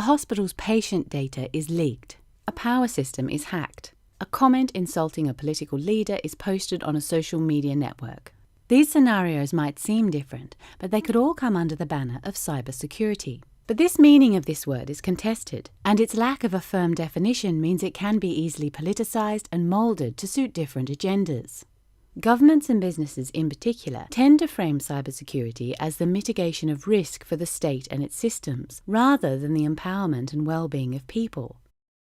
A hospital's patient data is leaked. A power system is hacked. A comment insulting a political leader is posted on a social media network. These scenarios might seem different, but they could all come under the banner of cybersecurity. But this meaning of this word is contested, and its lack of a firm definition means it can be easily politicized and molded to suit different agendas. Governments and businesses in particular tend to frame cybersecurity as the mitigation of risk for the state and its systems, rather than the empowerment and well-being of people.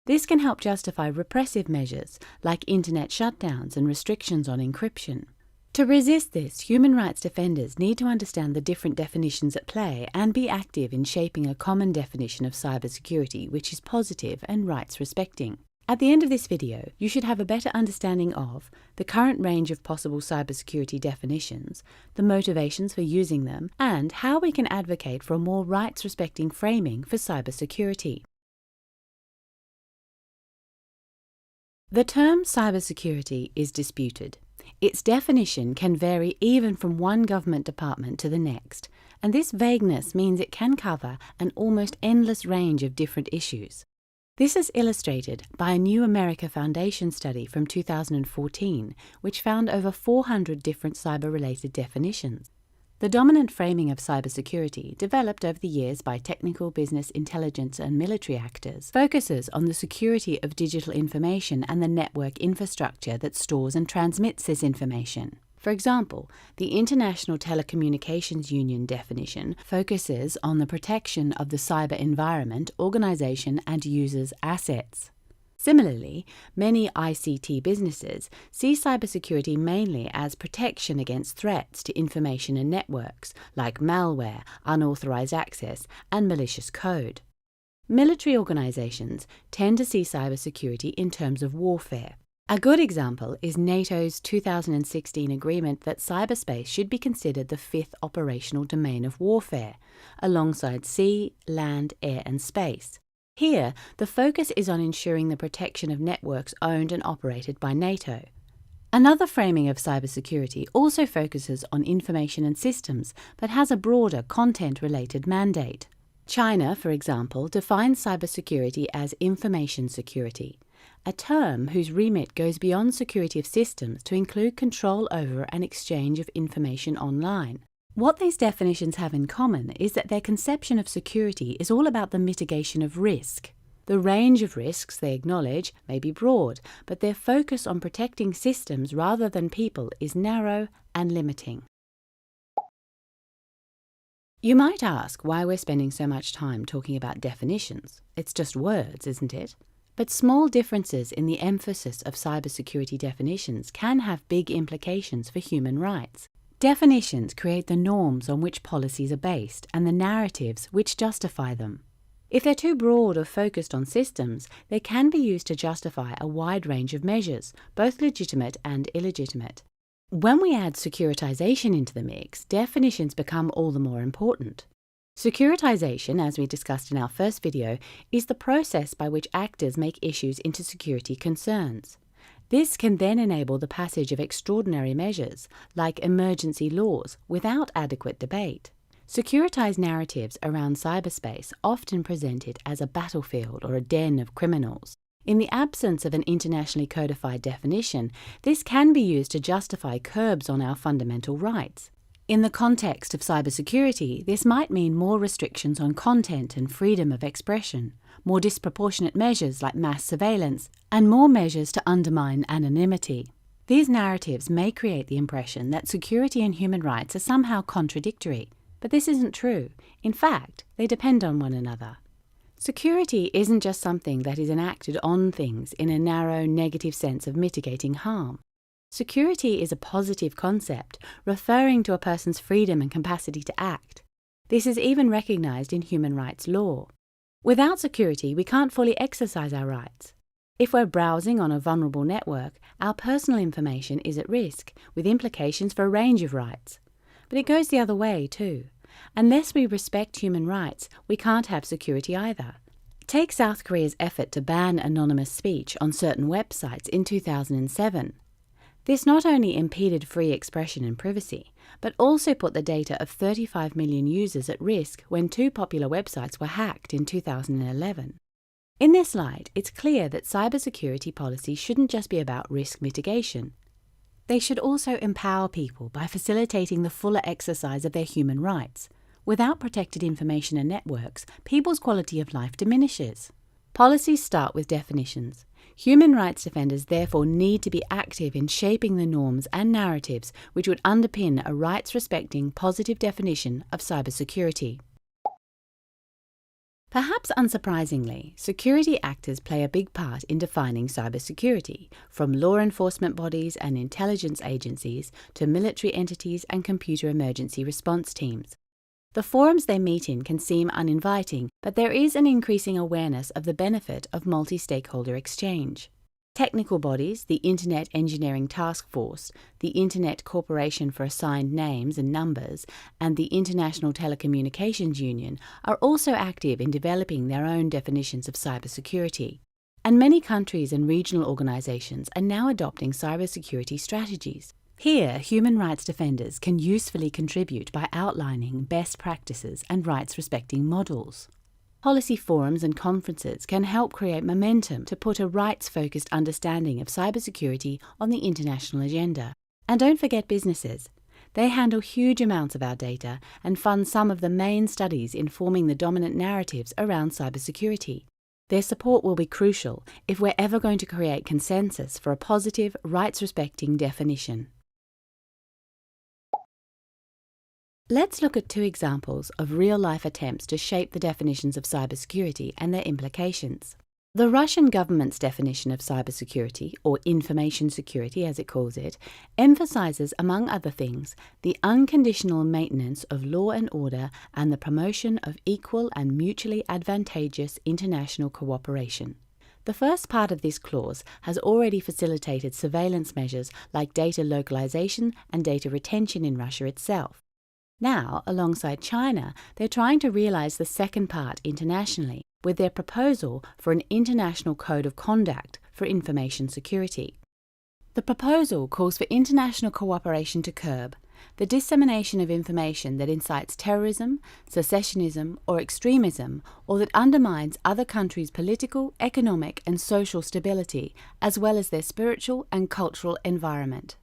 This can help justify repressive measures like internet shutdowns and restrictions on encryption. To resist this, human rights defenders need to understand the different definitions at play and be active in shaping a common definition of cybersecurity which is positive and rights-respecting. At the end of this video, you should have a better understanding of the current range of possible cybersecurity definitions, the motivations for using them, and how we can advocate for a more rights-respecting framing for cybersecurity. The term cybersecurity is disputed. Its definition can vary even from one government department to the next, and this vagueness means it can cover an almost endless range of different issues. This is illustrated by a New America Foundation study from 2014, which found over 400 different cyber-related definitions. The dominant framing of cybersecurity, developed over the years by technical, business, intelligence, and military actors, focuses on the security of digital information and the network infrastructure that stores and transmits this information. For example, the International Telecommunications Union definition focuses on the protection of the cyber environment, organization, and users' assets. Similarly, many ICT businesses see cybersecurity mainly as protection against threats to information and networks, like malware, unauthorized access, and malicious code. Military organizations tend to see cybersecurity in terms of warfare. A good example is NATO's 2016 agreement that cyberspace should be considered the fifth operational domain of warfare, alongside sea, land, air, and space. Here, the focus is on ensuring the protection of networks owned and operated by NATO. Another framing of cybersecurity also focuses on information and systems, but has a broader content-related mandate. China, for example, defines cybersecurity as information security, a term whose remit goes beyond security of systems to include control over and exchange of information online. What these definitions have in common is that their conception of security is all about the mitigation of risk. The range of risks they acknowledge may be broad, but their focus on protecting systems rather than people is narrow and limiting. You might ask why we're spending so much time talking about definitions. It's just words, isn't it? But small differences in the emphasis of cybersecurity definitions can have big implications for human rights. Definitions create the norms on which policies are based and the narratives which justify them. If they're too broad or focused on systems, they can be used to justify a wide range of measures, both legitimate and illegitimate. When we add securitization into the mix, definitions become all the more important. Securitization, as we discussed in our first video, is the process by which actors make issues into security concerns. This can then enable the passage of extraordinary measures, like emergency laws, without adequate debate. Securitized narratives around cyberspace often present it as a battlefield or a den of criminals. In the absence of an internationally codified definition, this can be used to justify curbs on our fundamental rights. In the context of cybersecurity, this might mean more restrictions on content and freedom of expression, more disproportionate measures like mass surveillance, and more measures to undermine anonymity. These narratives may create the impression that security and human rights are somehow contradictory, but this isn't true. In fact, they depend on one another. Security isn't just something that is enacted on things in a narrow, negative sense of mitigating harm. Security is a positive concept, referring to a person's freedom and capacity to act. This is even recognized in human rights law. Without security, we can't fully exercise our rights. If we're browsing on a vulnerable network, our personal information is at risk, with implications for a range of rights. But it goes the other way, too. Unless we respect human rights, we can't have security either. Take South Korea's effort to ban anonymous speech on certain websites in 2007. This not only impeded free expression and privacy, but also put the data of 35 million users at risk when 2 popular websites were hacked in 2011. In this light, it's clear that cybersecurity policies shouldn't just be about risk mitigation. They should also empower people by facilitating the fuller exercise of their human rights. Without protected information and networks, people's quality of life diminishes. Policies start with definitions. Human rights defenders therefore need to be active in shaping the norms and narratives which would underpin a rights-respecting, positive definition of cybersecurity. Perhaps unsurprisingly, security actors play a big part in defining cybersecurity, from law enforcement bodies and intelligence agencies to military entities and computer emergency response teams. The forums they meet in can seem uninviting, but there is an increasing awareness of the benefit of multi-stakeholder exchange. Technical bodies, the Internet Engineering Task Force, the Internet Corporation for Assigned Names and Numbers, and the International Telecommunications Union are also active in developing their own definitions of cybersecurity. And many countries and regional organizations are now adopting cybersecurity strategies. Here, human rights defenders can usefully contribute by outlining best practices and rights-respecting models. Policy forums and conferences can help create momentum to put a rights-focused understanding of cybersecurity on the international agenda. And don't forget businesses. They handle huge amounts of our data and fund some of the main studies informing the dominant narratives around cybersecurity. Their support will be crucial if we're ever going to create consensus for a positive, rights-respecting definition. Let's look at 2 examples of real-life attempts to shape the definitions of cybersecurity and their implications. The Russian government's definition of cybersecurity, or information security as it calls it, emphasizes, among other things, the unconditional maintenance of law and order and the promotion of equal and mutually advantageous international cooperation. The first part of this clause has already facilitated surveillance measures like data localization and data retention in Russia itself. Now, alongside China, they're trying to realize the second part internationally with their proposal for an international code of conduct for information security. The proposal calls for international cooperation to curb the dissemination of information that incites terrorism, secessionism, or extremism, or that undermines other countries' political, economic, and social stability, as well as their spiritual and cultural environment.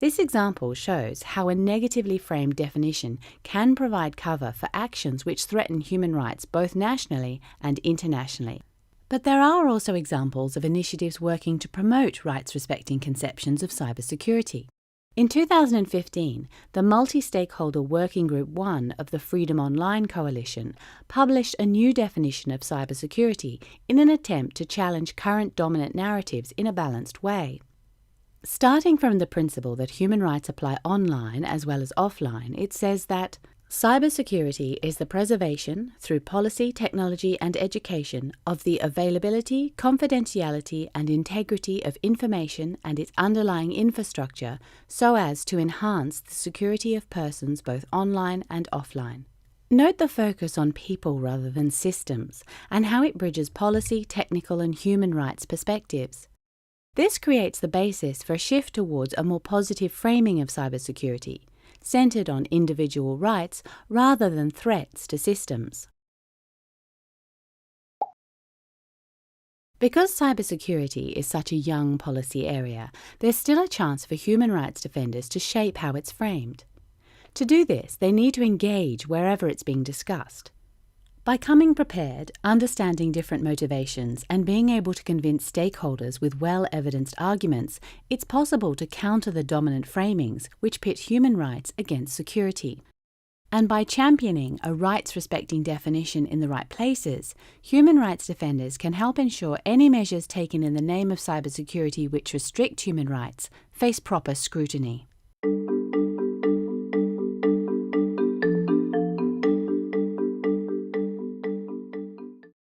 This example shows how a negatively framed definition can provide cover for actions which threaten human rights both nationally and internationally. But there are also examples of initiatives working to promote rights-respecting conceptions of cybersecurity. In 2015, the Multi-Stakeholder Working Group 1 of the Freedom Online Coalition published a new definition of cybersecurity in an attempt to challenge current dominant narratives in a balanced way. Starting from the principle that human rights apply online as well as offline, it says that cybersecurity is the preservation, through policy, technology, and education, of the availability, confidentiality, and integrity of information and its underlying infrastructure so as to enhance the security of persons both online and offline. Note the focus on people rather than systems, and how it bridges policy, technical, and human rights perspectives. This creates the basis for a shift towards a more positive framing of cybersecurity, centered on individual rights rather than threats to systems. Because cybersecurity is such a young policy area, there's still a chance for human rights defenders to shape how it's framed. To do this, they need to engage wherever it's being discussed. By coming prepared, understanding different motivations, and being able to convince stakeholders with well-evidenced arguments, it's possible to counter the dominant framings which pit human rights against security. And by championing a rights-respecting definition in the right places, human rights defenders can help ensure any measures taken in the name of cybersecurity which restrict human rights face proper scrutiny.